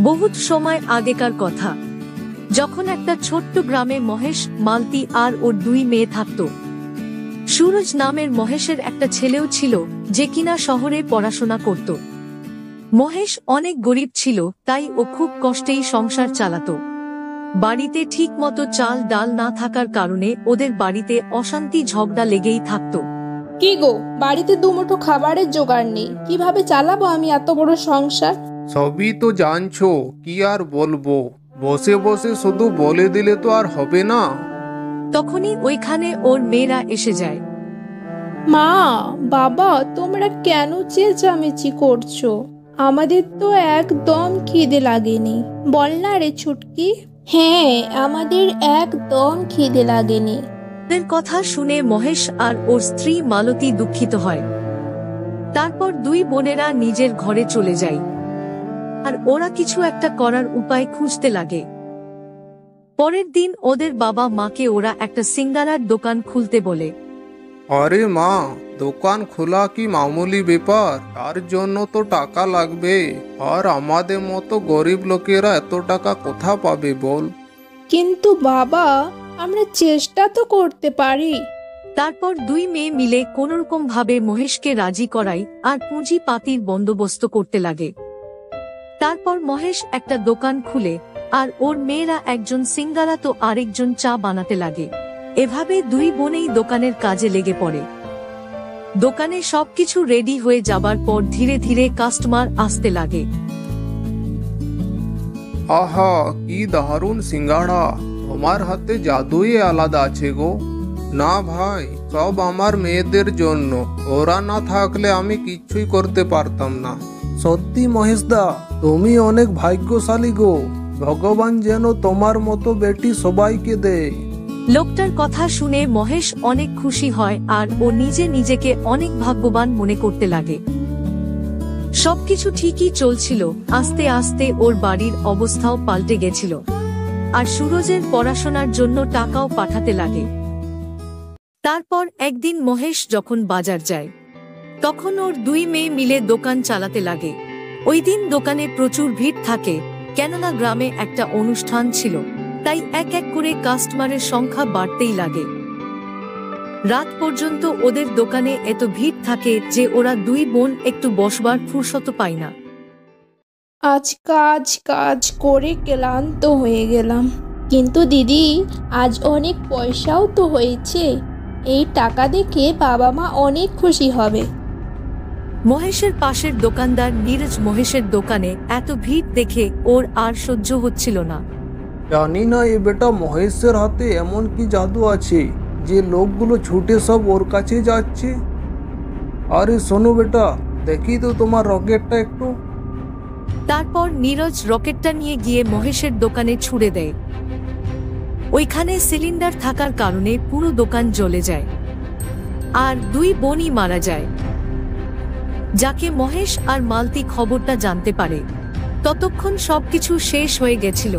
বহুত সময় আগেকার কথা, যখন একটা ছোট্ট গ্রামে মহেশ, মালতী আর ওর দুই মেয়ে থাকত। সুরজ নামের মহেশের একটা ছেলেও ছিল, যে কিনা শহরে পড়াশোনা করত। মহেশ অনেক গরিব ছিল, তাই ও খুব কষ্টেই সংসার চালাতো। বাড়িতে ঠিক মতো চাল ডাল না থাকার কারণে ওদের বাড়িতে অশান্তি ঝগড়া লেগেই থাকত। কি গো, বাড়িতে দুমুঠো খাবারের জোগাড় নেই, কিভাবে চালাবো আমি এত বড় সংসার? সবই তো জানছো, কি আর বলবো, বসে বসে শুধু বলে দিলে তো আর হবে না। তখনই ওইখানে ওর মেয়েরা এসে যায়। মা, বাবা, তোমরা কেন চেঁচামেচি করছো? আমাদের তো একদম খিদে লাগেনি। বল না রে ছুটকি। হ্যাঁ, আমাদের একদম খিদে লাগেনি। ওদের কথা শুনে মহেশ আর ওর স্ত্রী মালতী দুঃখিত হয়। তারপর দুই বোনেরা নিজের ঘরে চলে যায়, আর ওরা কিছু একটা করার উপায় খুঁজতে লাগে। পরের দিন ওদের বাবা মাকে ওরা একটা সিঙ্গারার দোকান খুলতে বলে। আরে মা, দোকান খোলা কি মামুলি ব্যাপার? তার জন্য তো টাকা লাগবে, আর আমাদের মতো গরিব লোকেরা এত টাকা কোথা পাবে বল? কিন্তু বাবা, আমরা চেষ্টা তো করতে পারি। তারপর দুই মেয়ে মিলে কোনরকম ভাবে মহেশকে রাজি করায় আর পুঁজিপাতির বন্দোবস্ত করতে লাগে। তারপর মহেশ একটা দোকান খুলে, আর ওর মেয়েরা একজন সিঙ্গারা তো আরেকজন চা বানাতে লাগে। এভাবে দুই বোনেই দোকানের কাজে লেগে পড়ে। দোকানে সবকিছু রেডি হয়ে যাবার পর ধীরে ধীরে কাস্টমার আসতে লাগে। আহা, কি দারুণ সিঙ্গাড়া! তোমার হাতে জাদুই আলাদা আছে গো। না ভাই, সব আমার মেয়েদের জন্য, ওরা না থাকলে আমি কিচ্ছুই করতে পারতাম না। সত্যি মহেশদা, তুমি অনেক ভাগ্যশালী গো। ভগবান যেন তোমার মতো বেটি সবাইকে দেয়। লোকটার কথা শুনে মহেশ অনেক খুশি হয়, আর ও নিজেকে অনেক ভাগ্যবান মনে করতে লাগে। সবকিছু ঠিকই চলছিল। আস্তে আস্তে ওর বাড়ির অবস্থাও পাল্টে গেছিল, আর সুরজের পড়াশোনার জন্য টাকাও পাঠাতে লাগে। তারপর একদিন মহেশ যখন বাজার যায়, তখন ওর দুই মেয়ে মিলে দোকান চালাতে লাগে। ওই দিন দোকানে প্রচুর ভিড় থাকে, কেননা গ্রামে একটা অনুষ্ঠান ছিল, তাই এক এক করে কাস্টমারের সংখ্যা বাড়তেই লাগে। রাত পর্যন্ত ওদের দোকানে এত ভিড় থাকে যে ওরা দুই বোন একটু বসবার ফুরসত পায় না। আজ কাজ করে ক্লান্ত হয়ে গেলাম। কিন্তু দিদি, আজ অনেক পয়সাও তো হয়েছে। এই টাকা দেখে বাবা মা অনেক খুশি হবে। মহেশের পাশের দোকানদার নীরজ মহেশের দোকানে এত ভিড় দেখে ওর আর সহ্য হচ্ছিল না। জানি না এ বেটা মহেশের হাতে এমন কি জাদু আছে যে লোকগুলো ছুটে সব ওর কাছে যাচ্ছে। আরে শোনো বেটা, দেখি তো তোমার রকেটটা একটু। তারপর নীরজ রকেটটা নিয়ে গিয়ে মহেশের দোকানে ছুড়ে দেয়। ওইখানে সিলিন্ডার থাকার কারণে পুরো দোকান জ্বলে যায়, আর দুই বোনই মারা যায়। যাকে মহেশ আর মালতী খবরটা জানতে পারে, ততক্ষণ সবকিছু শেষ হয়ে গেছিল।